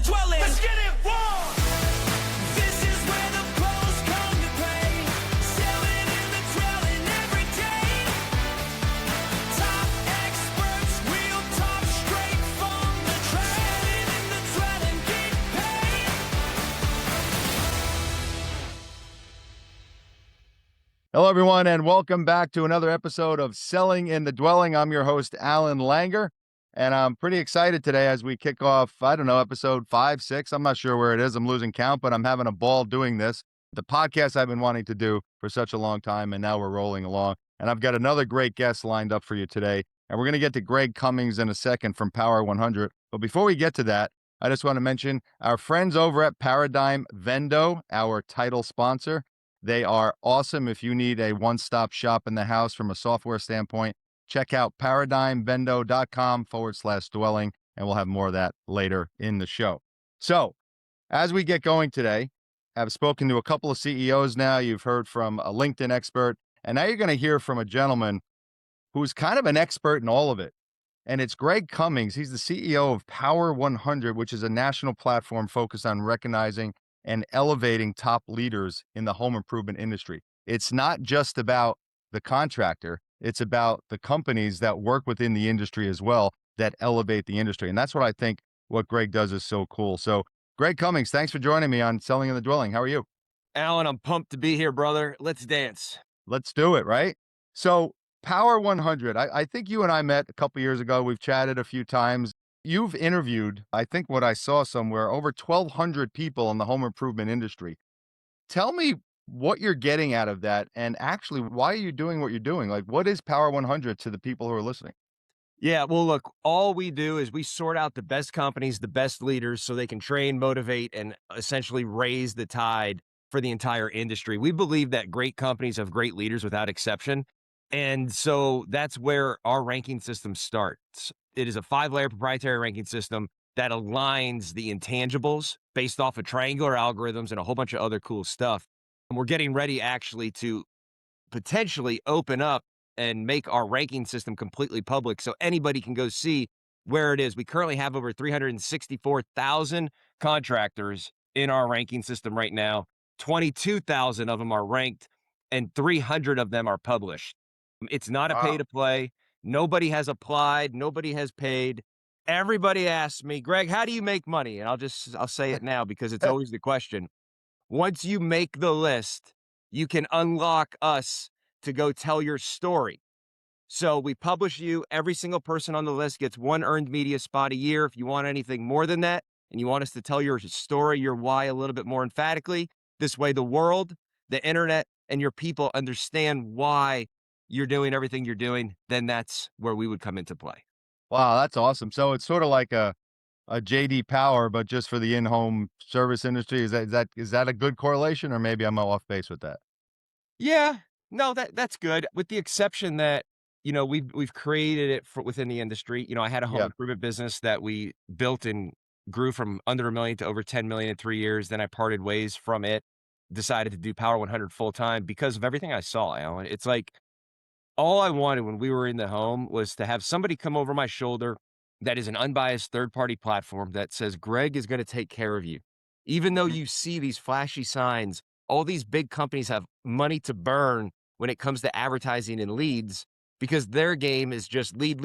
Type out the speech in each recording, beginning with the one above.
the dwelling. Let's get it wrong. This is where the pros come to play. Selling in the dwelling every day. Top experts, real talk straight from the track. Selling in the dwelling, get paid. Hello, everyone, and welcome back to another episode of Selling in the Dwelling. I'm your host, Alan Langer, and I'm pretty excited today as we kick off, I don't know, episode 5, 6. I'm not sure where it is. I'm losing count, but I'm having a ball doing this. The podcast I've been wanting to do for such a long time, and now we're rolling along. And I've got another great guest lined up for you today, and we're going to get to Greg Cummings in a second from Power 100. But before we get to that, I just want to mention our friends over at Paradigm Vendo, our title sponsor. They are awesome. If you need a one-stop shop in the house from a software standpoint, check out paradigmvendo.com/dwelling, and we'll have more of that later in the show. So as we get going today, I've spoken to a couple of CEOs now. You've heard from a LinkedIn expert, and now you're going to hear from a gentleman who's kind of an expert in all of it. And it's Greg Cummings. He's the CEO of Power 100, which is a national platform focused on recognizing and elevating top leaders in the home improvement industry. It's not just about the contractor, it's about the companies that work within the industry as well that elevate the industry. And that's what I think what Greg does is so cool. So Greg Cummings, thanks for joining me on Selling in the Dwelling. How are you? Alan, I'm pumped to be here, brother. Let's dance. Let's do it, right? So Power 100, I think you and I met a couple years ago. We've chatted a few times. You've interviewed, I think what I saw somewhere, over 1,200 people in the home improvement industry. Tell me what you're getting out of that, and actually, why are you doing what you're doing? Like, what is Power 100 to the people who are listening? Yeah, well, look, all we do is we sort out the best companies, the best leaders, so they can train, motivate, and essentially raise the tide for the entire industry. We believe that great companies have great leaders without exception. And so that's where our ranking system starts. It is a 5-layer proprietary ranking system that aligns the intangibles based off of triangular algorithms and a whole bunch of other cool stuff. And we're getting ready actually to potentially open up and make our ranking system completely public so anybody can go see where it is. We currently have over 364,000 contractors in our ranking system right now. 22,000 of them are ranked and 300 of them are published. It's not a pay to play. Nobody has applied. Nobody has paid. Everybody asks me, Greg, how do you make money? And I'll say it now because it's always the question. Once you make the list, you can unlock us to go tell your story. So we publish you. Every single person on the list gets 1 earned media spot a year. If you want anything more than that, and you want us to tell your story, your why a little bit more emphatically, this way the world, the internet, and your people understand why you're doing everything you're doing, then that's where we would come into play. Wow, that's awesome. So it's sort of like a JD Power, but just for the in-home service industry. Is that a good correlation, or maybe I'm off base with that? Yeah, no, that's good. With the exception that, we've created it within the industry. I had a home Yeah. improvement business that we built and grew from under $1 million to over 10 million in 3 years. Then I parted ways from it, decided to do Power 100 full time because of everything I saw, Alan. It's like, all I wanted when we were in the home was to have somebody come over my shoulder that is an unbiased third-party platform that says, Greg is going to take care of you. Even though you see these flashy signs, all these big companies have money to burn when it comes to advertising and leads because their game is just lead,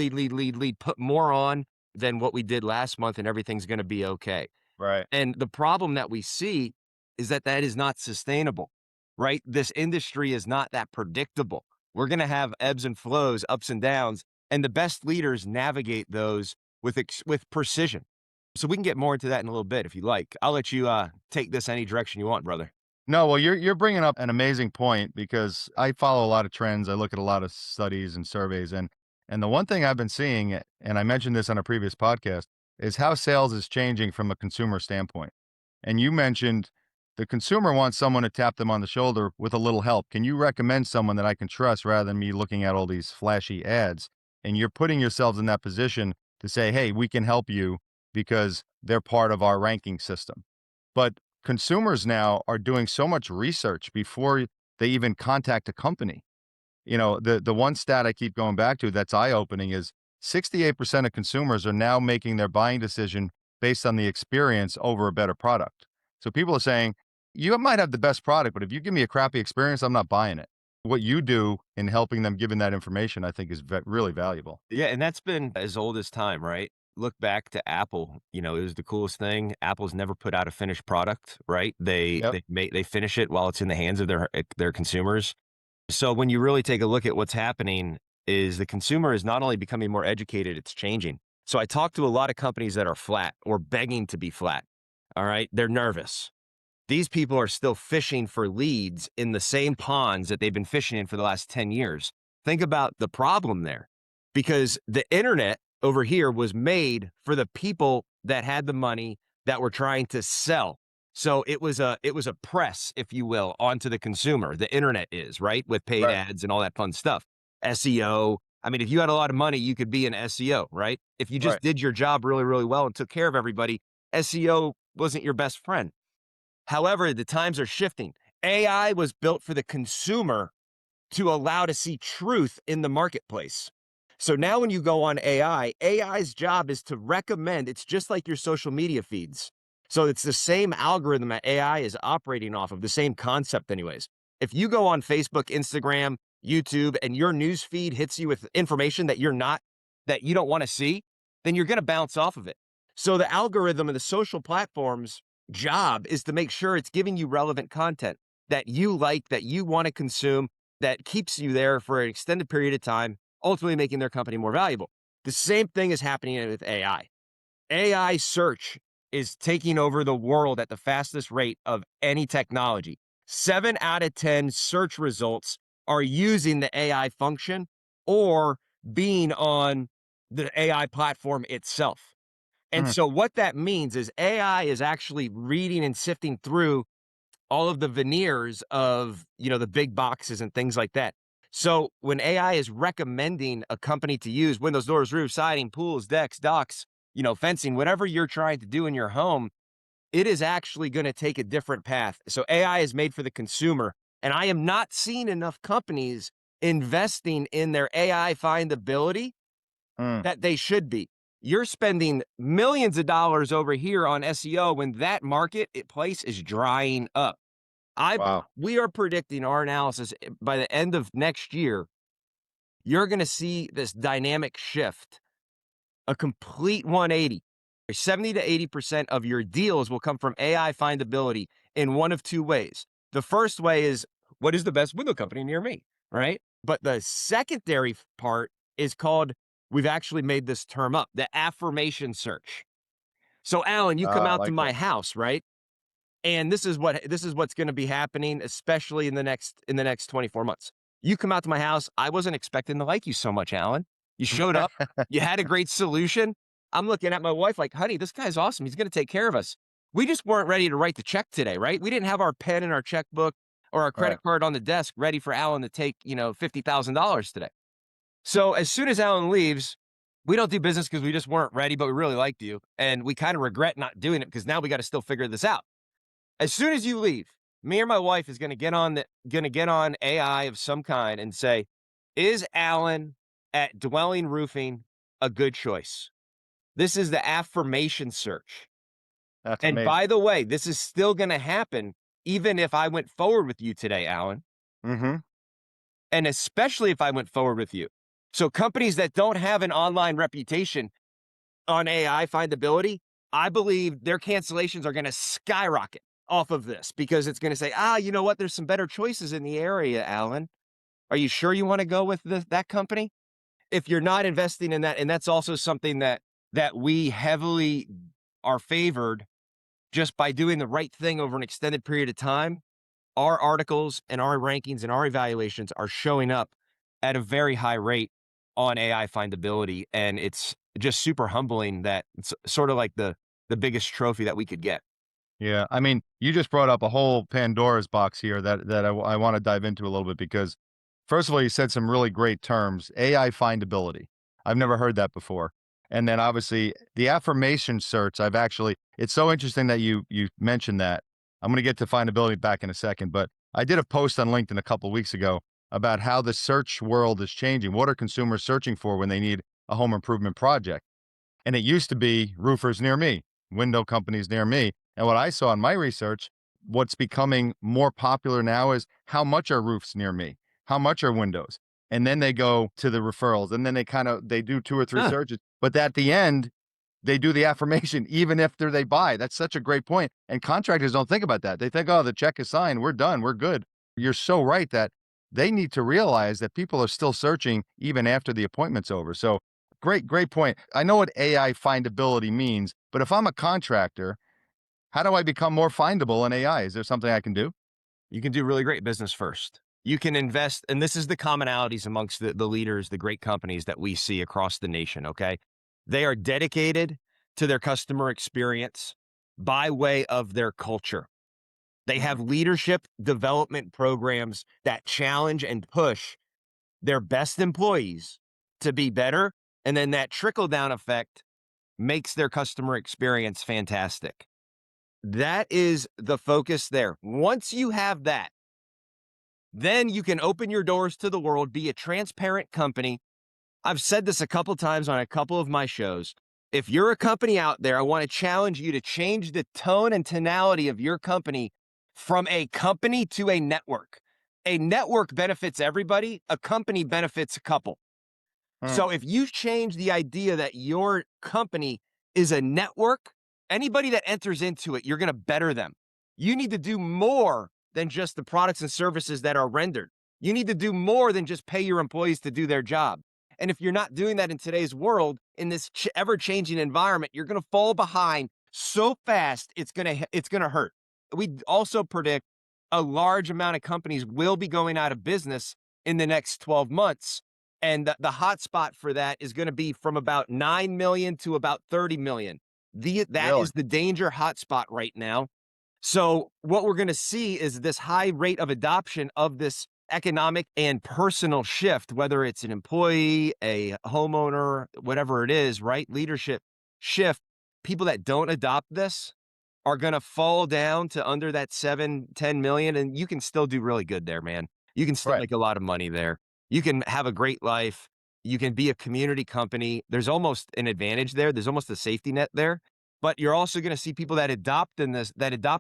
put more on than what we did last month and everything's going to be okay. Right. And the problem that we see is that is not sustainable, right? This industry is not that predictable. We're going to have ebbs and flows, ups and downs, and the best leaders navigate those with precision. So we can get more into that in a little bit if you like. I'll let you take this any direction you want, brother. No, well, you're bringing up an amazing point because I follow a lot of trends. I look at a lot of studies and surveys, and the one thing I've been seeing, and I mentioned this on a previous podcast, is how sales is changing from a consumer standpoint. And you mentioned the consumer wants someone to tap them on the shoulder with a little help. Can you recommend someone that I can trust rather than me looking at all these flashy ads? And you're putting yourselves in that position to say, hey, we can help you because they're part of our ranking system. But consumers now are doing so much research before they even contact a company. The one stat I keep going back to that's eye-opening is 68% of consumers are now making their buying decision based on the experience over a better product. So people are saying, you might have the best product, but if you give me a crappy experience, I'm not buying it. What you do in helping them giving that information, I think is really valuable. Yeah, and that's been as old as time, right? Look back to Apple, it was the coolest thing. Apple's never put out a finished product, right? They Yep. they finish it while it's in the hands of their consumers. So when you really take a look at what's happening is the consumer is not only becoming more educated, it's changing. So I talk to a lot of companies that are flat or begging to be flat. All right? They're nervous. These people are still fishing for leads in the same ponds that they've been fishing in for the last 10 years. Think about the problem there because the internet over here was made for the people that had the money that were trying to sell. So it was a press, if you will, onto the consumer. The internet is, right? With paid Right. ads and all that fun stuff. SEO. I mean, if you had a lot of money, you could be an SEO, right? If you just Right. did your job really, really well and took care of everybody, SEO wasn't your best friend. However, the times are shifting. AI was built for the consumer to allow to see truth in the marketplace. So now when you go on AI, AI's job is to recommend, it's just like your social media feeds. So it's the same algorithm that AI is operating off of, the same concept, anyways. If you go on Facebook, Instagram, YouTube, and your news feed hits you with information that that you don't want to see, then you're going to bounce off of it. So the algorithm of the social platforms job is to make sure it's giving you relevant content that you like, that you want to consume, that keeps you there for an extended period of time, ultimately making their company more valuable. The same thing is happening with AI. AI search is taking over the world at the fastest rate of any technology. 7 out of 10 search results are using the AI function or being on the AI platform itself. And Mhm. so what that means is AI is actually reading and sifting through all of the veneers of, the big boxes and things like that. So when AI is recommending a company to use windows, doors, roofs, siding, pools, decks, docks, fencing, whatever you're trying to do in your home, it is actually going to take a different path. So AI is made for the consumer. And I am not seeing enough companies investing in their AI findability Mm. that they should be. You're spending millions of dollars over here on SEO when that place is drying up. I Wow. We are predicting our analysis by the end of next year, you're going to see this dynamic shift, a complete 180. 70 to 80% of your deals will come from AI findability in one of two ways. The first way is what is the best window company near me, right? But the secondary part is called, we've actually made this term up, the affirmation search. So, Alan, you come I out to like my that. house, right? And this is what's going to be happening, especially in the next 24 months. You come out to my house. I wasn't expecting to like you so much, Alan. You showed up. You had a great solution. I'm looking at my wife like, honey, this guy's awesome. He's going to take care of us. We just weren't ready to write the check today, right? We didn't have our pen and our checkbook or our Right. credit card on the desk ready for Alan to take, $50,000 today. So as soon as Alan leaves, we don't do business because we just weren't ready, but we really liked you. And we kind of regret not doing it because now we got to still figure this out. As soon as you leave, me or my wife is going to get on AI of some kind and say, is Alan at Dwelling Roofing a good choice? This is the affirmation search. That's And amazing. by the way, this is still going to happen even if I went forward with you today, Alan, Hmm. and especially if I went forward with you. So companies that don't have an online reputation on AI findability, I believe their cancellations are going to skyrocket off of this because it's going to say, you know what? There's some better choices in the area, Alan. Are you sure you want to go with that company? If you're not investing in that, and that's also something that we heavily are favored just by doing the right thing over an extended period of time, our articles and our rankings and our evaluations are showing up at a very high rate on AI findability. And it's just super humbling that it's sort of like the biggest trophy that we could get. Yeah. I mean, you just brought up a whole Pandora's box here that I want to dive into a little bit because, first of all, you said some really great terms. AI findability. I've never heard that before. And then obviously the affirmation search. It's so interesting that you mentioned that. I'm going to get to findability back in a second, but I did a post on LinkedIn a couple of weeks ago about how the search world is changing. What are consumers searching for when they need a home improvement project? And it used to be roofers near me. window companies near me. And what I saw in my research, what's becoming more popular now is how much are roofs near me? How much are windows? And then they go to the referrals, and then they do 2 or 3 Huh. searches. But at the end, they do the affirmation even after they buy. That's such a great point. And contractors don't think about that. They think, oh, the check is signed. We're done. We're good. You're so right that they need to realize that people are still searching even after the appointment's over. So great point. I know what AI findability means, but if I'm a contractor, how do I become more findable in AI? Is there something I can do? You can do really great business first. You can invest, and this is the commonalities amongst the leaders, the great companies that we see across the nation, okay? They are dedicated to their customer experience by way of their culture. They have leadership development programs that challenge and push their best employees to be better. And then that trickle down effect makes their customer experience fantastic. That is the focus there. Once you have that, then you can open your doors to the world, be a transparent company. I've said this a couple times on a couple of my shows. If you're a company out there, I want to challenge you to change the tone and tonality of your company from a company to a network. A network benefits everybody, a company benefits a couple. Hmm. So if you change the idea that your company is a network, anybody that enters into it, you're going to better them. You need to do more than just the products and services that are rendered. You need to do more than just pay your employees to do their job. And if you're not doing that in today's world, in this ever-changing environment, you're going to fall behind so fast it's going to hurt. We also predict a large amount of companies will be going out of business in the next 12 months. And the hot spot for that is going to be from about 9 million to about 30 million. That Really? is the danger hotspot right now. So what we're going to see is this high rate of adoption of this economic and personal shift, whether it's an employee, a homeowner, whatever it is, right? Leadership shift. People that don't adopt this are going to fall down to under that 7-10 million. And you can still do really good there, man. You can still Right. make a lot of money there. You can have a great life. You can be a community company. There's almost an advantage there. There's almost a safety net there. But you're also going to see people that adopt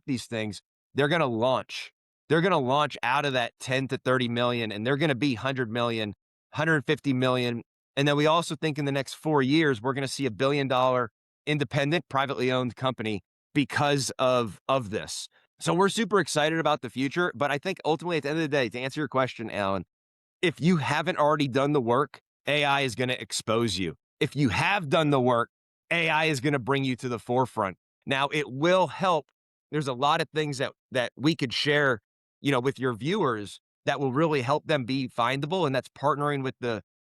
these things. They're going to launch. They're going to launch out of that 10 to 30 million, and they're going to be 100 million, 150 million. And then we also think in the next 4 years, we're going to see $1 billion independent, privately owned company because of this. So we're super excited about the future. But I think ultimately, at the end of the day, to answer your question, Alan, if you haven't already done the work, AI is going to expose you. If you have done the work, AI is going to bring you to the forefront. Now, it will help. There's a lot of things that we could share, with your viewers that will really help them be findable, and that's partnering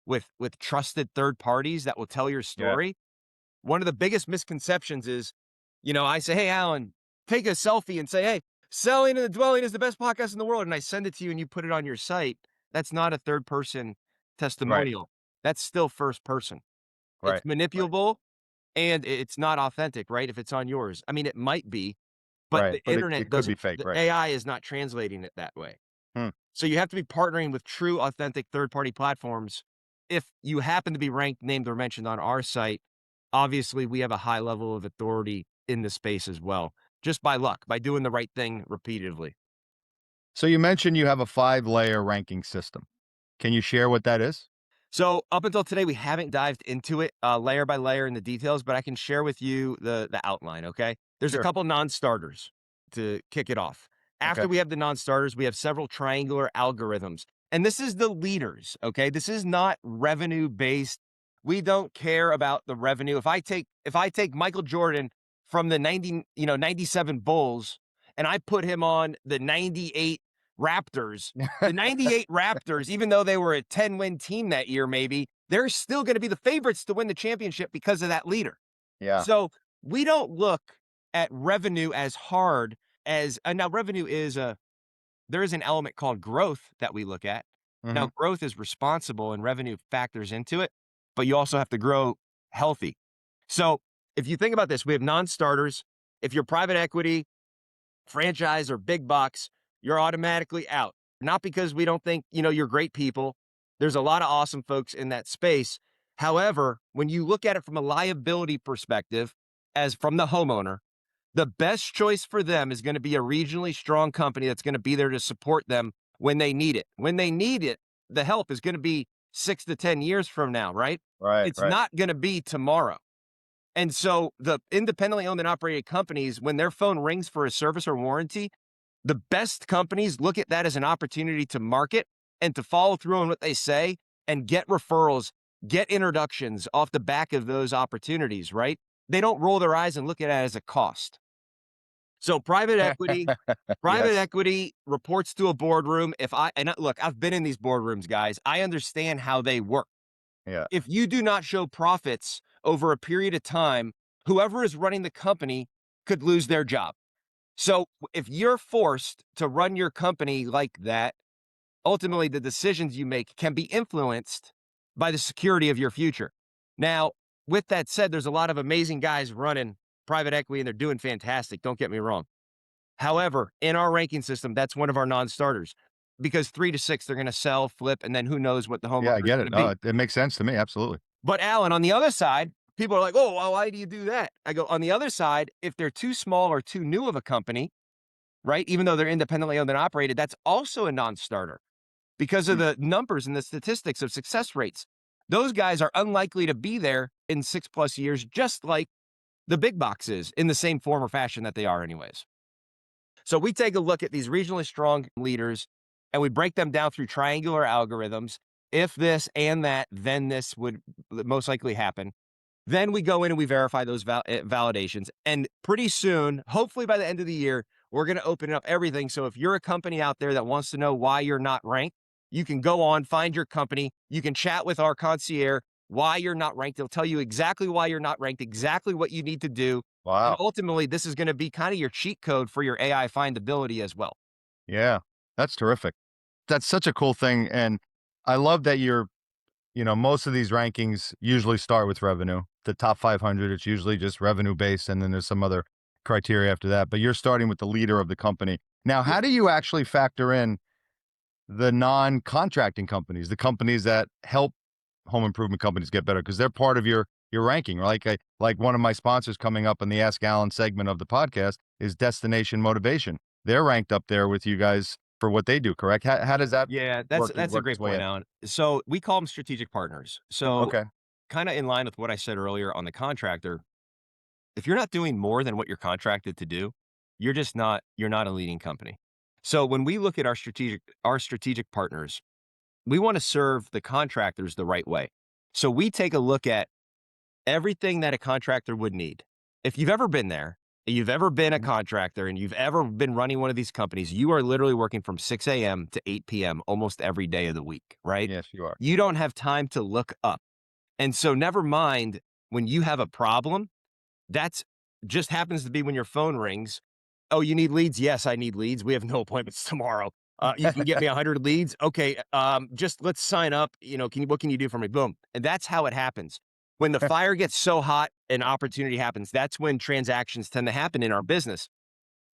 with trusted third parties that will tell your Yeah. story. One of the biggest misconceptions is, I say, "Hey, Alan, take a selfie and say, hey, Selling in the Dwelling is the best podcast in the world." And I send it to you and you put it on your site. That's not a third person Right. testimonial. That's still first person. It's Right. Right. manipulable and it's not authentic, right? If it's on yours. I mean, it might be, but Right. the But internet it could be doesn't, fake. the Right. AI is not translating it that way. Hmm. So you have to be partnering with true, authentic third party platforms. If you happen to be ranked, named, or mentioned on our site, obviously we have a high level of authority in the space as well, just by luck, by doing the right thing repeatedly. So you mentioned you have a 5-layer ranking system. Can you share what that is? So up until today, we haven't dived into it layer by layer in the details, but I can share with you the outline. Okay, there's a Sure. couple non-starters to kick it off. Okay. After we have the non-starters, we have several triangular algorithms, and this is the leaders. Okay, this is not revenue based. We don't care about the revenue. If I take Michael Jordan from the 97 Bulls and I put him on the 98 Raptors, the 98 Raptors, even though they were a 10-win team that year, maybe, they're still going to be the favorites to win the championship because of that leader. Yeah. So we don't look at revenue as hard as, now revenue there is an element called growth that we look at. Hmm. Now, growth is responsible and revenue factors into it, but you also have to grow healthy. So if you think about this, we have non-starters. If you're private equity, franchise, or big box, you're automatically out. Not because we don't think, you're great people. There's a lot of awesome folks in that space. However, when you look at it from a liability perspective, as from the homeowner, the best choice for them is going to be a regionally strong company that's going to be there to support them when they need it. When they need it, the help is going to be 6 to 10 years from now, right? Right, It's right. not going to be tomorrow. And so the independently owned and operated companies, when their phone rings for a service or warranty, the best companies look at that as an opportunity to market and to follow through on what they say and get referrals, get introductions off the back of those opportunities, right? They don't roll their eyes and look at it as a cost. So private Yes. equity reports to a boardroom. Look, I've been in these boardrooms, guys. I understand how they work. Yeah. If you do not show profits over a period of time, whoever is running the company could lose their job. So if you're forced to run your company like that, ultimately the decisions you make can be influenced by the security of your future. Now, with that said, there's a lot of amazing guys running private equity and they're doing fantastic. Don't get me wrong. However, in our ranking system, that's one of our non-starters because 3 to 6, they're going to sell, flip, and then who knows what the Yeah, homeowner I is get going it. to No, be. it makes sense to me. Absolutely. But Alan, on the other side, people are like, oh, well, why do you do that? I go, on the other side, if they're too small or too new of a company, right, even though they're independently owned and operated, that's also a non-starter because of Hmm. the numbers and the statistics of success rates. Those guys are unlikely to be there in 6+ years, just like the big boxes in the same form or fashion that they are anyways. So we take a look at these regionally strong leaders and we break them down through triangular algorithms. If this and that, then this would most likely happen. Then we go in and we verify those validations. And pretty soon, hopefully by the end of the year, we're going to open up everything. So if you're a company out there that wants to know why you're not ranked, you can go on, find your company. You can chat with our concierge why you're not ranked. They'll tell you exactly why you're not ranked, exactly what you need to do. And Wow. ultimately, this is going to be kind of your cheat code for your AI findability as well. Yeah. That's terrific. That's such a cool thing. And I love that most of these rankings usually start with revenue. The top 500, it's usually just revenue based, and then there's some other criteria after that. But you're starting with the leader of the company. Now, Yeah. how do you actually factor in the non-contracting companies, the companies that help home improvement companies get better? Because they're part of your ranking. Like one of my sponsors coming up in the Ask Alan segment of the podcast is Destination Motivation. They're ranked up there with you guys for what they do, correct? How does that Yeah, work that's a its great way point, in? Alan. So we call them strategic partners. So Okay. kind of in line with what I said earlier on the contractor, if you're not doing more than what you're contracted to do, you're not a leading company. So when we look at our strategic partners, we want to serve the contractors the right way. So we take a look at everything that a contractor would need. If you've ever been there, you've ever been a Mhm. contractor and you've ever been running one of these companies, you are literally working from 6 a.m. to 8 p.m. almost every day of the week, right? Yes, you are. You don't have time to look up. And so never mind when you have a problem, that's just happens to be when your phone rings. Oh, you need leads? Yes, I need leads. We have no appointments tomorrow. You can get me 100 leads. Okay, just let's sign up. What can you do for me? Boom, and that's how it happens. When the fire gets so hot, an opportunity happens. That's when transactions tend to happen in our business.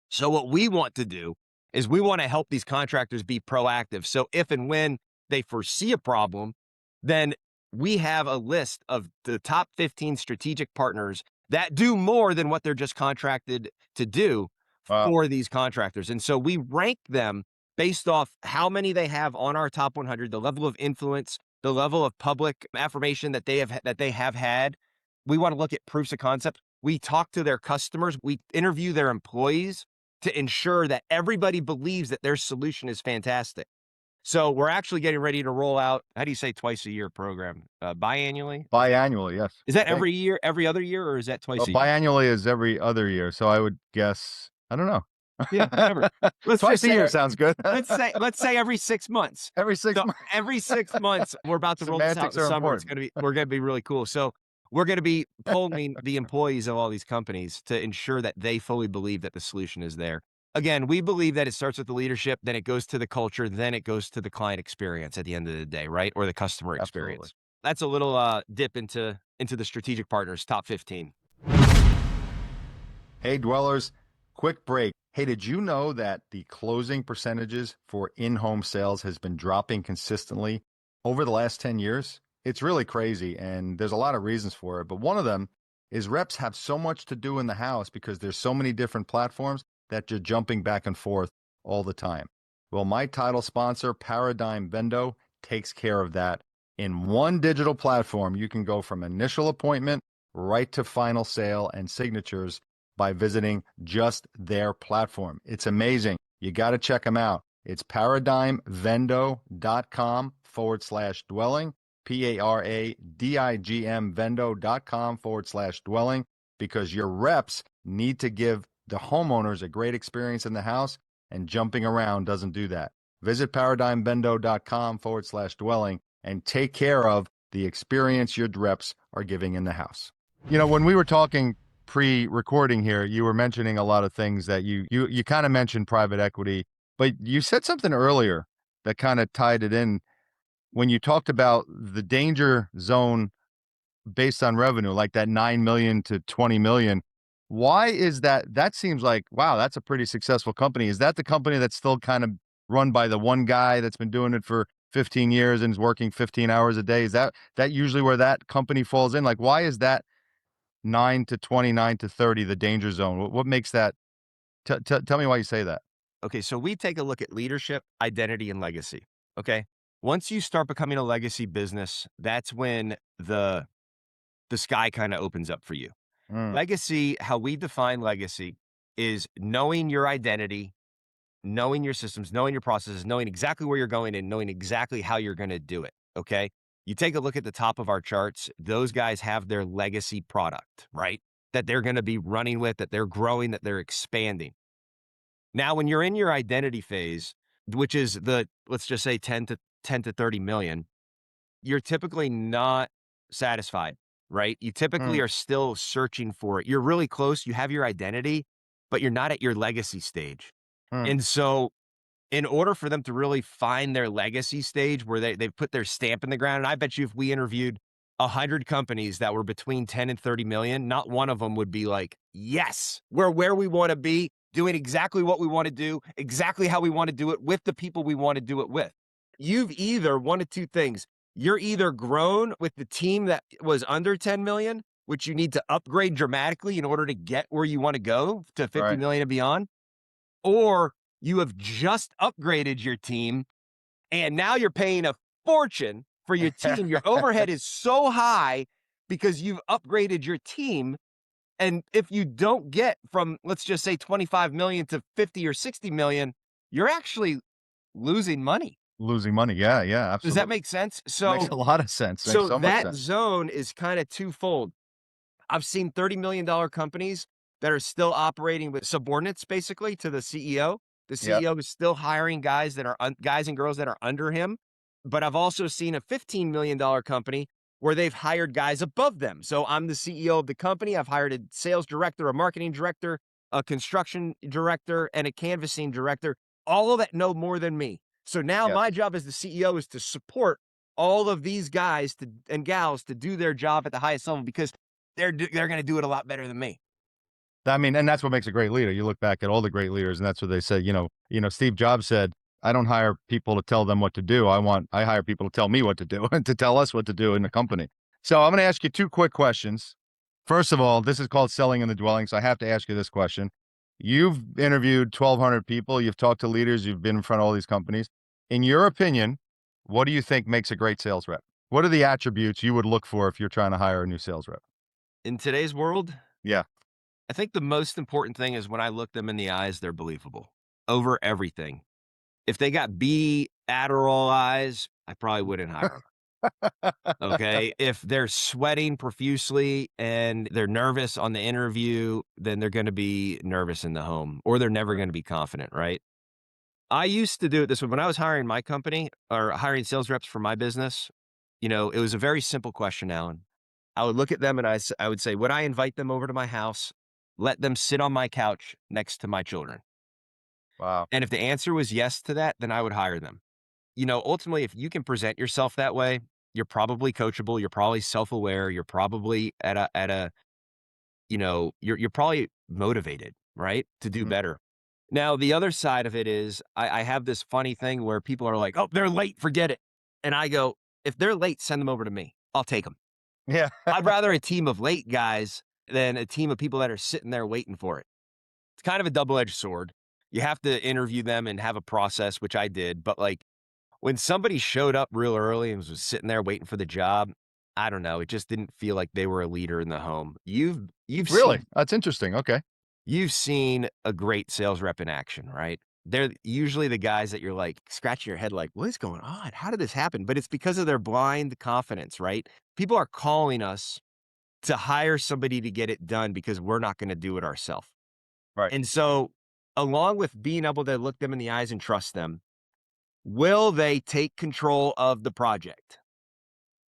So what we want to do is we want to help these contractors be proactive. So if and when they foresee a problem, then we have a list of the top 15 strategic partners that do more than what they're just contracted to do Wow. for these contractors. And so we rank them based off how many they have on our top 100, the level of influence, the level of public affirmation that they have had. We want to look at proofs of concept. We talk to their customers, we interview their employees to ensure that everybody believes that their solution is fantastic. So we're actually getting ready to roll out, how do you say twice a year program? Biannually? Biannually, yes. Is that I think every year, every other year, or is that twice a year? biannually is every other year, so I would guess I don't know. Yeah, whatever. Let's Twice just a say, year sounds good. let's say every 6 months. Every 6 So months. every 6 months, we're about to roll this out in Semantics the are summer. important. We're gonna be really cool. So we're gonna be polling the employees of all these companies to ensure that they fully believe that the solution is there. Again, we believe that it starts with the leadership, then it goes to the culture, then it goes to the client experience at the end of the day, right? Or the customer Absolutely. experience. That's a little dip into the strategic partners, top 15. Hey, dwellers, quick break. Hey, did you know that the closing percentages for in-home sales has been dropping consistently over the last 10 years? It's really crazy, and there's a lot of reasons for it, but one of them is reps have so much to do in the house because there's so many different platforms that you're jumping back and forth all the time. Well, my title sponsor, Paradigm Vendo, takes care of that. In one digital platform, you can go from initial appointment right to final sale and signatures by visiting just their platform. It's amazing. You got to check them out. It's paradigmvendo.com/dwelling, PARADIGM vendo.com/dwelling, because your reps need to give the homeowners a great experience in the house, and jumping around doesn't do that. Visit paradigmvendo.com/dwelling and take care of the experience your reps are giving in the house. When we were talking pre-recording here, you were mentioning a lot of things that you kind of mentioned private equity, but you said something earlier that kind of tied it in when you talked about the danger zone based on revenue, like that 9 million to 20 million. Why is that? That seems like, wow, that's a pretty successful company. Is that the company that's still kind of run by the one guy that's been doing it for 15 years and is working 15 hours a day? Is that usually where that company falls in? Like, why is that 9 to 29 to 30 the danger zone? What makes that? Tell me why you say that. Okay, so we take a look at leadership, identity, and legacy. Okay. Once you start becoming a legacy business, that's when the sky kind of opens up for you. Mm, Legacy, how we define legacy, is knowing your identity, knowing your systems, knowing your processes, knowing exactly where you're going and knowing exactly how you're going to do it. Okay. You take a look at the top of our charts, those guys have their legacy product, right? That they're going to be running with, that they're growing, that they're expanding. Now, when you're in your identity phase, which is let's just say 10 to 30 million, you're typically not satisfied, right? You typically mm, are still searching for it. You're really close. You have your identity, but you're not at your legacy stage. mm. And so in order for them to really find their legacy stage where they've put their stamp in the ground, and I bet you if we interviewed 100 companies that were between 10 and 30 million, not one of them would be like, yes, we're where we want to be, doing exactly what we want to do, exactly how we want to do it with the people we want to do it with. You've either one of two things. You're either grown with the team that was under 10 million, which you need to upgrade dramatically in order to get where you want to go to 50 Right. million and beyond, or you have just upgraded your team and now you're paying a fortune for your team. Your overhead is so high because you've upgraded your team. And if you don't get from, let's just say 25 million to 50 or 60 million, you're actually losing money. Losing money. Yeah, yeah, Does that absolutely. make sense? Makes a lot of sense. Makes So so much that sense. zone is kind of twofold. I've seen $30 million companies that are still operating with subordinates, basically, to the CEO. The Yeah. CEO is still hiring guys that are guys and girls that are under him. But I've also seen a $15 million company where they've hired guys above them. So I'm the CEO of the company. I've hired a sales director, a marketing director, a construction director, and a canvassing director, all of that know more than me. So now Yes. my job as the CEO is to support all of these guys and gals to do their job at the highest level because they're gonna do it a lot better than me. I mean, and that's what makes a great leader. You look back at all the great leaders, and that's what they said. Steve Jobs said, "I don't hire people to tell them what to do. I hire people to tell me what to do and to tell us what to do in the company." So I'm going to ask you two quick questions. First of all, this is called selling in the dwelling, so I have to ask you this question. You've interviewed 1,200 people. You've talked to leaders. You've been in front of all these companies. In your opinion, what do you think makes a great sales rep? What are the attributes you would look for if you're trying to hire a new sales rep? In today's world, Yeah. I think the most important thing is when I look them in the eyes, they're believable over everything. If they got B Adderall eyes, I probably wouldn't hire them. Okay. If they're sweating profusely and they're nervous on the interview, then they're going to be nervous in the home or they're never going to be confident, right? I used to do it this way when I was hiring my company or hiring sales reps for my business. It was a very simple question, Alan. I would look at them and I would say, would I invite them over to my house, let them sit on my couch next to my children? Wow. And if the answer was yes to that, then I would hire them. Ultimately, if you can present yourself that way, you're probably coachable, you're probably self-aware, you're probably you're probably motivated, right? To do Mhm. better. Now, the other side of it is I have this funny thing where people are like, oh, they're late, forget it. And I go, if they're late, send them over to me. I'll take them. Yeah. I'd rather a team of late guys than a team of people that are sitting there waiting for it. It's kind of a double-edged sword. You have to interview them and have a process, which I did. But like when somebody showed up real early and was sitting there waiting for the job, I don't know. It just didn't feel like they were a leader in the home. You've Really? seen That's interesting. Okay. you've seen a great sales rep in action, right? They're usually the guys that you're like scratching your head, like, what is going on? How did this happen? But it's because of their blind confidence, right? People are calling us to hire somebody to get it done because we're not going to do it ourselves. Right. And so, along with being able to look them in the eyes and trust them, will they take control of the project?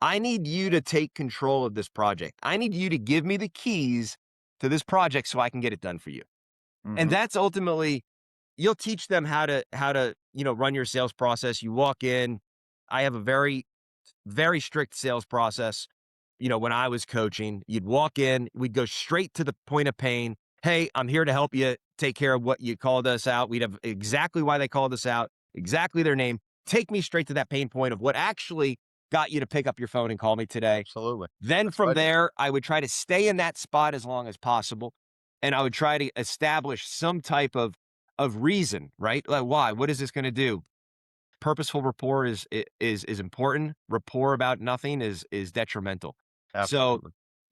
I need you to take control of this project. I need you to give me the keys to this project so I can get it done for you. And Mhm. that's ultimately you'll teach them how to, run your sales process. You walk in, I have a very very strict sales process. When I was coaching, you'd walk in, we'd go straight to the point of pain. Hey, I'm here to help you take care of what you called us out. We'd have exactly why they called us out, exactly their name. Take me straight to that pain point of what actually got you to pick up your phone and call me today. Absolutely. Then That's what from I do. there, I would try to stay in that spot as long as possible. And I would try to establish some type of reason, right? Like why? What is this going to do? Purposeful rapport is important. Rapport about nothing is detrimental. So,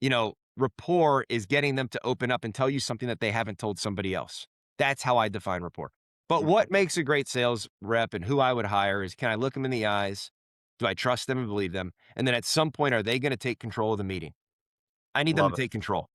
Absolutely. rapport is getting them to open up and tell you something that they haven't told somebody else. That's how I define rapport. But Mhm. what makes a great sales rep and who I would hire is can I look them in the eyes? Do I trust them and believe them? And then at some point, are they going to take control of the meeting? I need them Love to it. take control.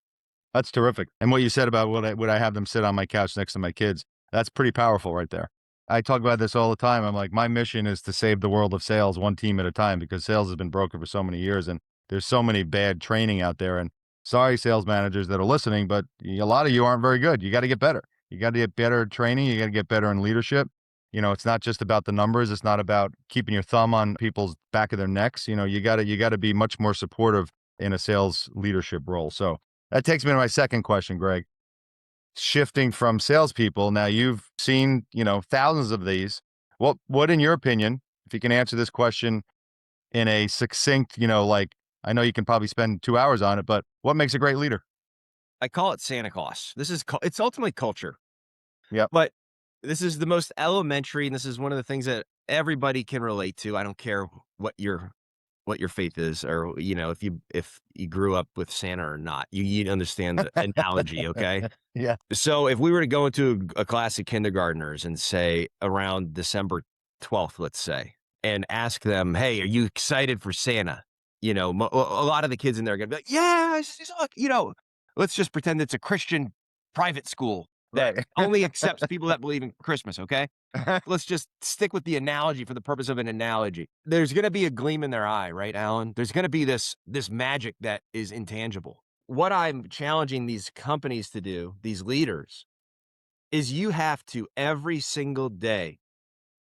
That's terrific. And what you said about would I have them sit on my couch next to my kids, that's pretty powerful right there. I talk about this all the time. I'm like, my mission is to save the world of sales one team at a time because sales has been broken for so many years and there's so many bad training out there. And sorry, sales managers that are listening, but a lot of you aren't very good. You got to get better. You got to get better at training. You got to get better in leadership. It's not just about the numbers. It's not about keeping your thumb on people's back of their necks. You got to be much more supportive in a sales leadership role. So that takes me to my second question, Greg. Shifting from salespeople, now you've seen, thousands of these. What, in your opinion, if you can answer this question in a succinct, like I know you can probably spend 2 hours on it, but what makes a great leader? I call it Santa Claus. It's ultimately culture. Yep. But this is the most elementary, and this is one of the things that everybody can relate to. I don't care what your faith is, or if you grew up with Santa or not. You understand the analogy, okay? Yeah. So if we were to go into a class of kindergartners and say around December 12th, let's say, and ask them, "Hey, are you excited for Santa?" A lot of the kids in there are gonna be like, "Yeah, look, let's just pretend it's a Christian private school that Right. only accepts people that believe in Christmas, okay? Let's just stick with the analogy for the purpose of an analogy. There's gonna be a gleam in their eye, right, Alan? There's gonna be this magic that is intangible. What I'm challenging these companies to do, these leaders, is you have to every single day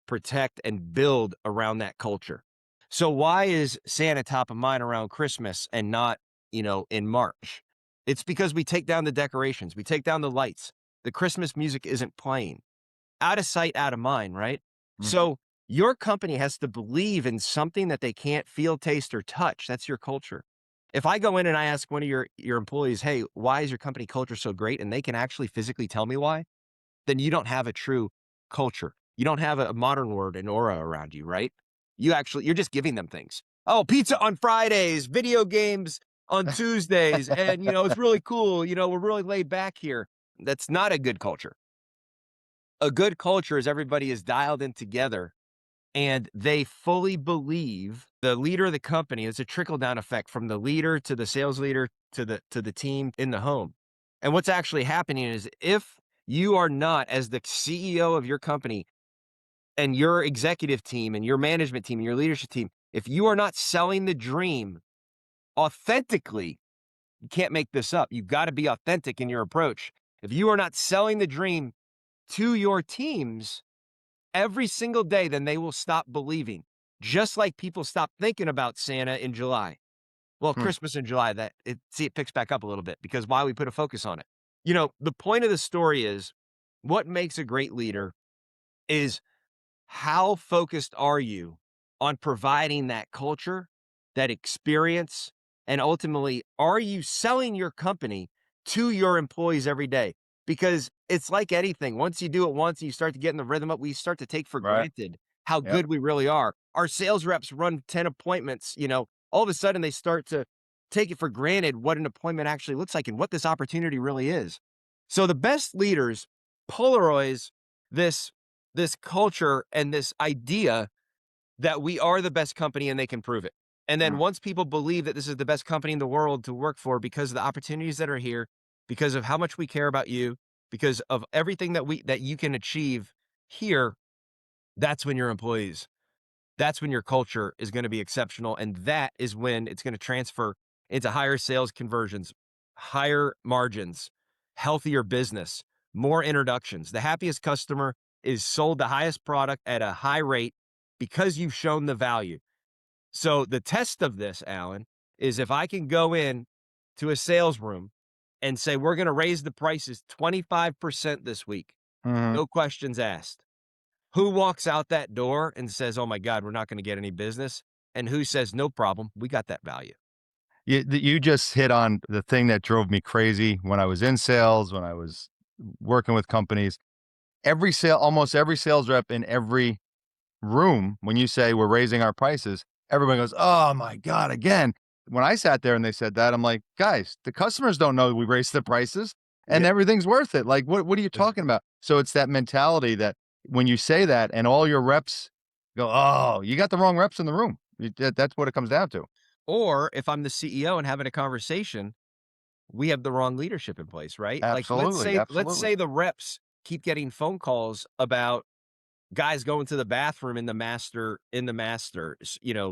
protect and build around that culture. So why is Santa top of mind around Christmas and not, in March? It's because we take down the decorations, we take down the lights. The Christmas music isn't playing. Out of sight, out of mind, right? Mhm. So your company has to believe in something that they can't feel, taste, or touch. That's your culture. If I go in and I ask one of your employees, "Hey, why is your company culture so great?" and they can actually physically tell me why, then you don't have a true culture. You don't have a modern word, an aura around you, right? You're just giving them things. Oh, pizza on Fridays, video games on Tuesdays, and it's really cool. We're really laid back here. That's not a good culture. A good culture is everybody is dialed in together and they fully believe the leader of the company. It's a trickle down effect from the leader to the sales leader to the team in the home. And what's actually happening is if you are not, as the CEO of your company and your executive team and your management team and your leadership team, if you are not selling the dream authentically, you can't make this up. You've got to be authentic in your approach. If you are not selling the dream to your teams every single day, then they will stop believing. Just like people stop thinking about Santa in July. Well, Hmm. Christmas in July, it picks back up a little bit because why we put a focus on it. The point of the story is what makes a great leader is how focused are you on providing that culture, that experience, and ultimately, are you selling your company to your employees every day. Because it's like anything. Once you do it once and you start to get in the rhythm, we start to take for Right. granted how Yep. good we really are. Our sales reps run 10 appointments, all of a sudden they start to take it for granted what an appointment actually looks like and what this opportunity really is. So the best leaders polarize this this culture and this idea that we are the best company and they can prove it. And then Mm. once people believe that this is the best company in the world to work for because of the opportunities that are here, because of how much we care about you, because of everything that you can achieve here, that's when your employees, that's when your culture is going to be exceptional, and that is when it's going to transfer into higher sales conversions, higher margins, healthier business, more introductions. The happiest customer is sold the highest product at a high rate because you've shown the value. So the test of this, Alan, is if I can go in to a sales room and say, we're going to raise the prices 25% this week, Mhm. no questions asked. Who walks out that door and says, oh my God, we're not going to get any business? And who says, no problem, we got that value? You just hit on the thing that drove me crazy when I was in sales, when I was working with companies. Almost every sales rep in every room, when you say we're raising our prices, everybody goes, "Oh my God, again." When I sat there and they said that, I'm like, guys, the customers don't know we raised the prices and Yeah. everything's worth it. Like, what are you talking about? So it's that mentality that when you say that and all your reps go, "Oh, you got the wrong reps in the room." That's what it comes down to. Or if I'm the CEO and having a conversation, we have the wrong leadership in place, right? Like Absolutely, let's absolutely. say the reps keep getting phone calls about guys going to the bathroom in the master's,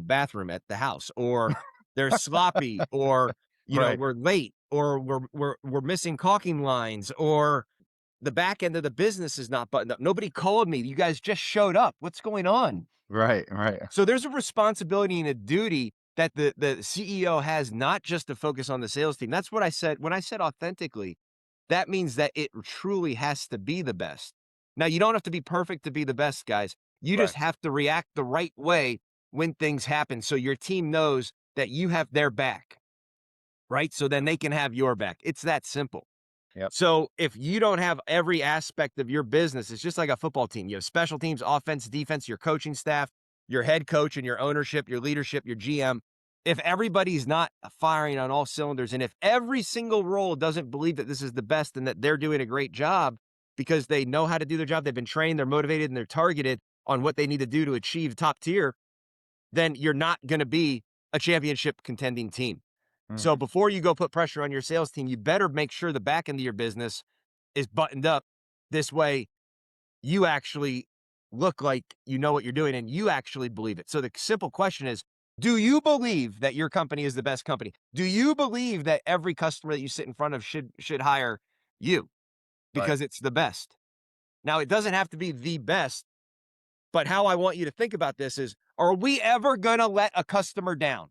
bathroom at the house, or they're sloppy, or Right, we're late, or we're missing caulking lines, or the back end of the business is not buttoned up. Nobody called me. You guys just showed up. What's going on? right, right. So there's a responsibility and a duty that the CEO has, not just to focus on the sales team. That's what I said when I said authentically. That means that it truly has to be the best. Now, you don't have to be perfect to be the best, guys. You Right. just have to react the right way when things happen so your team knows that you have their back, right? So then they can have your back. It's that simple. Yep. So if you don't have every aspect of your business, it's just like a football team. You have special teams, offense, defense, your coaching staff, your head coach and your ownership, your leadership, your GM. If everybody's not firing on all cylinders, and if every single role doesn't believe that this is the best and that they're doing a great job because they know how to do their job, they've been trained, they're motivated, and they're targeted on what they need to do to achieve top tier, then you're not going to be a championship contending team. So Mhm. before you go put pressure on your sales team, you better make sure the back end of your business is buttoned up. This way, you actually look like you know what you're doing and you actually believe it. So the simple question is, do you believe that your company is the best company? Do you believe that every customer that you sit in front of should hire you Right. because it's the best? Now, it doesn't have to be the best, but how I want you to think about this is, are we ever going to let a customer down?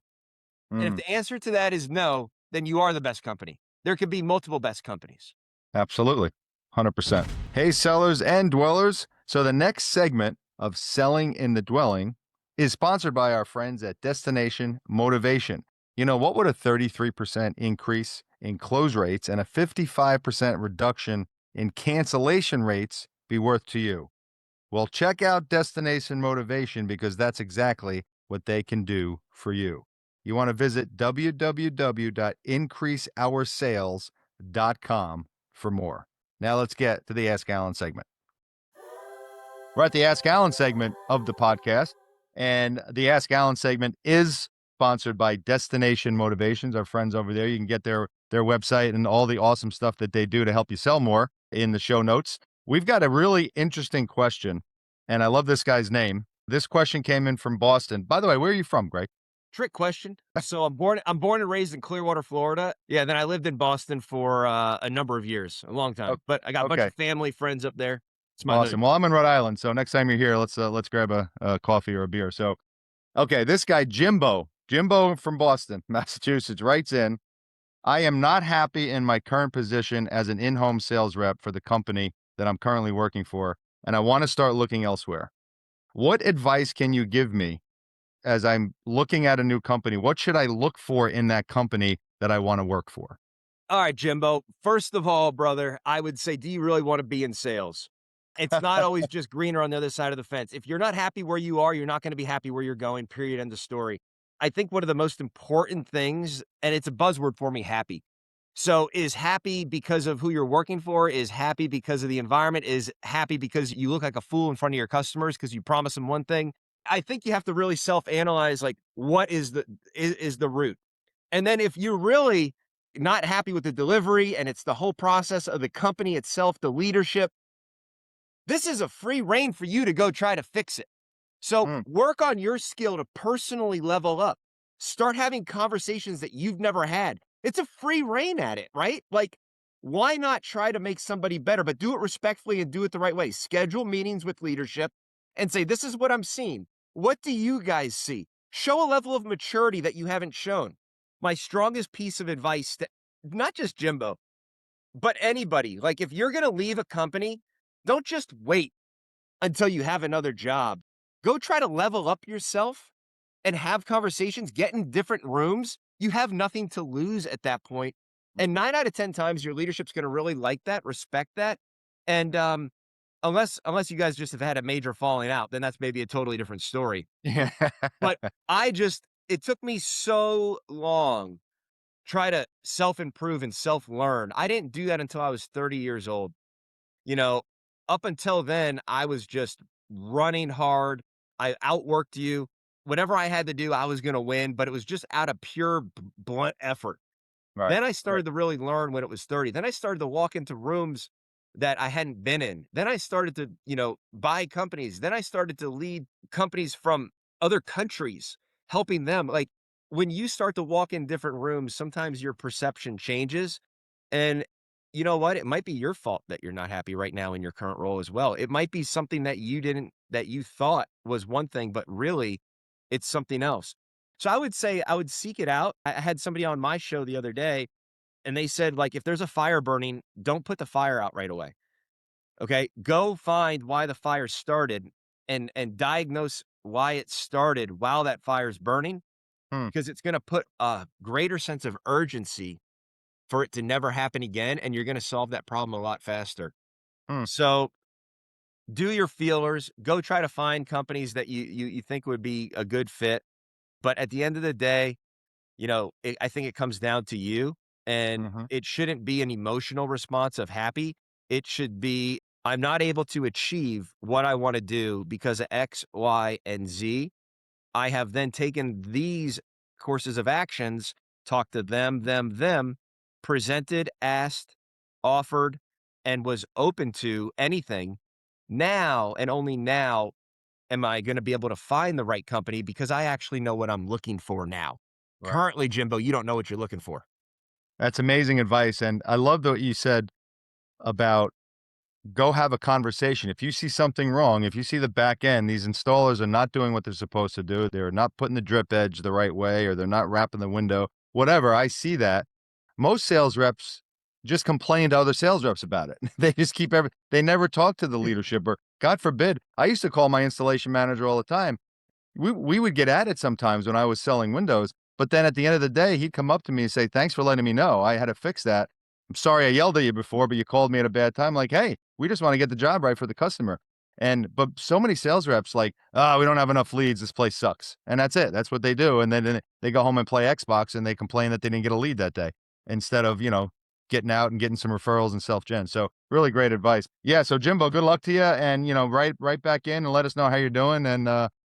And if Mm. the answer to that is no, then you are the best company. There could be multiple best companies. Absolutely. 100%. Hey, sellers and dwellers. So, the next segment of Selling in the Dwelling is sponsored by our friends at Destination Motivation. What would a 33% increase in close rates and a 55% reduction in cancellation rates be worth to you? Well, check out Destination Motivation because that's exactly what they can do for you. You want to visit www.increaseoursales.com for more. Now let's get to the Ask Alan segment. We're at the Ask Alan segment of the podcast, and the Ask Alan segment is sponsored by Destination Motivations, our friends over there. You can get their website and all the awesome stuff that they do to help you sell more in the show notes. We've got a really interesting question, and I love this guy's name. This question came in from Boston. By the way, where are you from, Greg? Trick question. So I'm born and raised in Clearwater, Florida. Yeah, then I lived in Boston for a number of years, a long O- time. But I got a bunch Okay, of family friends up there. It's my hood. awesome. Well, I'm in Rhode Island, so next time you're here, let's grab a coffee or a beer. So, okay, this guy Jimbo from Boston, Massachusetts, writes in. I am not happy in my current position as an in-home sales rep for the company that I'm currently working for, and I want to start looking elsewhere. What advice can you give me as I'm looking at a new company? What should I look for in that company that I want to work for? All right, Jimbo. First of all, brother, I would say, do you really want to be in sales? It's not always just greener on the other side of the fence. If you're not happy where you are, you're not going to be happy where you're going, period, end of story. I think one of the most important things, and it's a buzzword for me, happy. So is happy because of who you're working for, is happy because of the environment, is happy because you look like a fool in front of your customers because you promise them one thing. I think you have to really self-analyze like what is the root. And then if you're really not happy with the delivery and it's the whole process of the company itself, the leadership, this is a free reign for you to go try to fix it. So Mm, work on your skill to personally level up. Start having conversations that you've never had. It's a free reign at it, right? Like, why not try to make somebody better, but do it respectfully and do it the right way? Schedule meetings with leadership and say, this is what I'm seeing. What do you guys see? Show a level of maturity that you haven't shown. My strongest piece of advice to not just Jimbo, but anybody, like if you're going to leave a company, don't just wait until you have another job. Go try to level up yourself and have conversations, get in different rooms. You have nothing to lose at that point. And 9 out of 10 times your leadership's going to really like that, respect that. And unless you guys just have had a major falling out, then that's maybe a totally different story. yeah. But it took me so long try to self-improve and self-learn. I didn't do that until I was 30 years old. You know, up until then, I was just running hard. I outworked you. Whatever I had to do, I was going to win, but it was just out of pure blunt effort. Right. Then I Right. started to really learn when it was 30. Then I started to walk into rooms that I hadn't been in. Then I started to, buy companies. Then I started to lead companies from other countries, helping them. Like when you start to walk in different rooms, sometimes your perception changes. And you know what? It might be your fault that you're not happy right now in your current role as well. It might be something that you thought was one thing, but really it's something else. So I would say I would seek it out. I had somebody on my show the other day and they said, like, if there's a fire burning, don't put the fire out right away. Okay. Go find why the fire started and diagnose why it started while that fire's burning, Mm, because it's going to put a greater sense of urgency for it to never happen again. And you're going to solve that problem a lot faster. mm. So do your feelers, go try to find companies that you think would be a good fit. But at the end of the day, I think it comes down to you, and Mhm. it shouldn't be an emotional response of happy. It should be, I'm not able to achieve what I want to do because of X, Y, and Z. I have then taken these courses of actions, talked to them, presented, asked, offered, and was open to anything. Now and only now am I gonna be able to find the right company because I actually know what I'm looking for now. Right. Currently, Jimbo, you don't know what you're looking for. That's amazing advice, and I love what you said about go have a conversation. If you see something wrong, if you see the back end, these installers are not doing what they're supposed to do, they're not putting the drip edge the right way, or they're not wrapping the window, whatever, I see that. Most sales reps just complain to other sales reps about it. They just they never talk to the leadership, or God forbid, I used to call my installation manager all the time. We would get at it sometimes when I was selling windows, but then at the end of the day, he'd come up to me and say, "Thanks for letting me know. I had to fix that. I'm sorry I yelled at you before, but you called me at a bad time." Like, "Hey, we just want to get the job right for the customer." But so many sales reps like, "Oh, we don't have enough leads. This place sucks." And that's it. That's what they do. And then they go home and play Xbox and they complain that they didn't get a lead that day instead of, getting out and getting some referrals and self-gen. So really great advice. Yeah. So Jimbo, good luck to you. And, right back in and let us know how you're doing.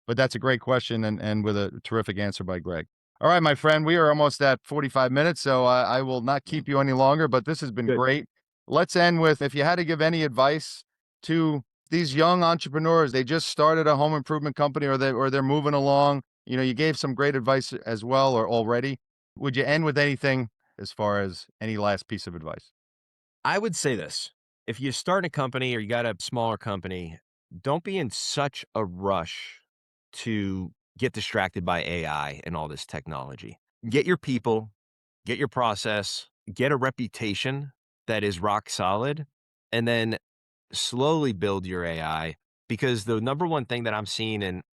But that's a great question and with a terrific answer by Greg. All right, my friend, we are almost at 45 minutes, so I will not keep you any longer, but this has been Good. great. Let's end with if you had to give any advice to these young entrepreneurs, they just started a home improvement company or they're moving along. You gave some great advice as well or already. Would you end with anything as far as any last piece of advice? I would say this. If you start a company or you got a smaller company, don't be in such a rush to get distracted by AI and all this technology. Get your people, get your process, get a reputation that is rock solid, and then slowly build your AI, because the number one thing that I'm seeing, and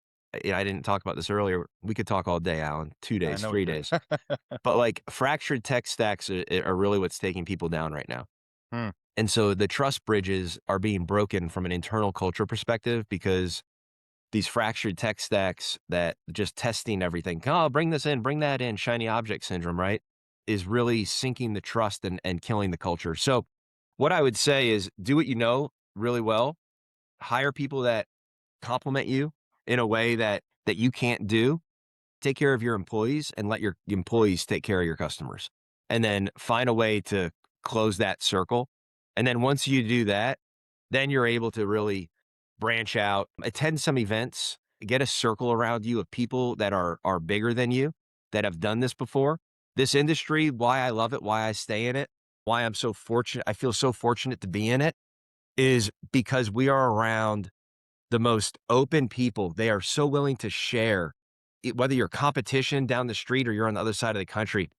I didn't talk about this earlier. We could talk all day, Alan, 2 I days, know what 3 you mean. days. But like fractured tech stacks are really what's taking people down right now. Hmm. And so the trust bridges are being broken from an internal culture perspective because these fractured tech stacks that just testing everything, oh, bring this in, bring that in, shiny object syndrome, right? Is really sinking the trust and killing the culture. So what I would say is do what you know really well, hire people that compliment you in a way that you can't do. Take care of your employees and let your employees take care of your customers. And then find a way to close that circle. And then once you do that, then you're able to really branch out, attend some events, get a circle around you of people that are bigger than you, that have done this before. This industry, why I love it, why I stay in it, why I'm so fortunate, I feel so fortunate to be in it, is because we are around the most open people. They are so willing to share. Whether you're competition down the street or you're on the other side of the country,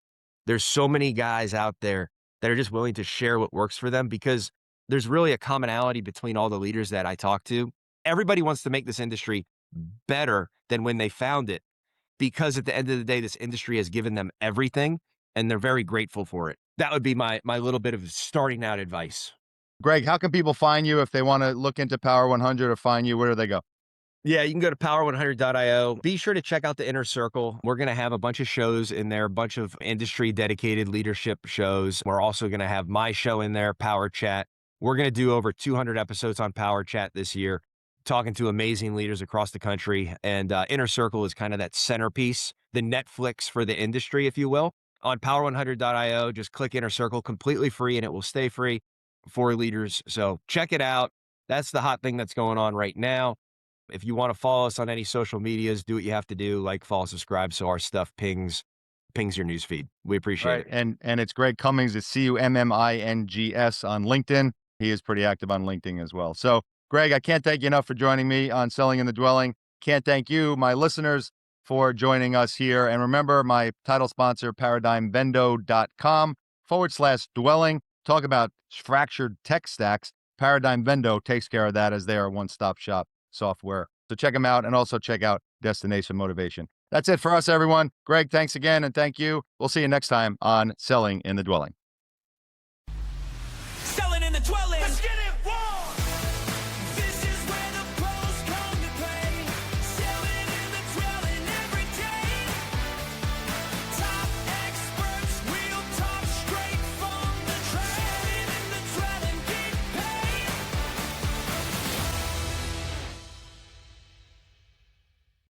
there's so many guys out there that are just willing to share what works for them because there's really a commonality between all the leaders that I talk to. Everybody wants to make this industry better than when they found it because at the end of the day, this industry has given them everything and they're very grateful for it. That would be my little bit of starting out advice. Greg, how can people find you if they want to look into Power 100 or find you? Where do they go? Yeah, you can go to power100.io. Be sure to check out the Inner Circle. We're going to have a bunch of shows in there, a bunch of industry dedicated leadership shows. We're also going to have my show in there, Power Chat. We're going to do over 200 episodes on Power Chat this year, talking to amazing leaders across the country. And Inner Circle is kind of that centerpiece, the Netflix for the industry, if you will. On power100.io, just click Inner Circle, completely free, and it will stay free for leaders. So check it out. That's the hot thing that's going on right now. If you want to follow us on any social medias, do what you have to do, like, follow, subscribe, so our stuff pings your news feed. We appreciate it. And it's Greg Cummings. It's Cummings on LinkedIn. He is pretty active on LinkedIn as well. So, Greg, I can't thank you enough for joining me on Selling in the Dwelling. Can't thank you, my listeners, for joining us here. And remember, my title sponsor, paradigmvendo.com/dwelling. Talk about fractured tech stacks. Paradigm Vendo takes care of that as they are a one-stop shop software. So check them out and also check out Destination Motivation. That's it for us, everyone. Greg, thanks again, and thank you. We'll see you next time on Selling in the Dwelling. Selling in the dwelling. Let's get it.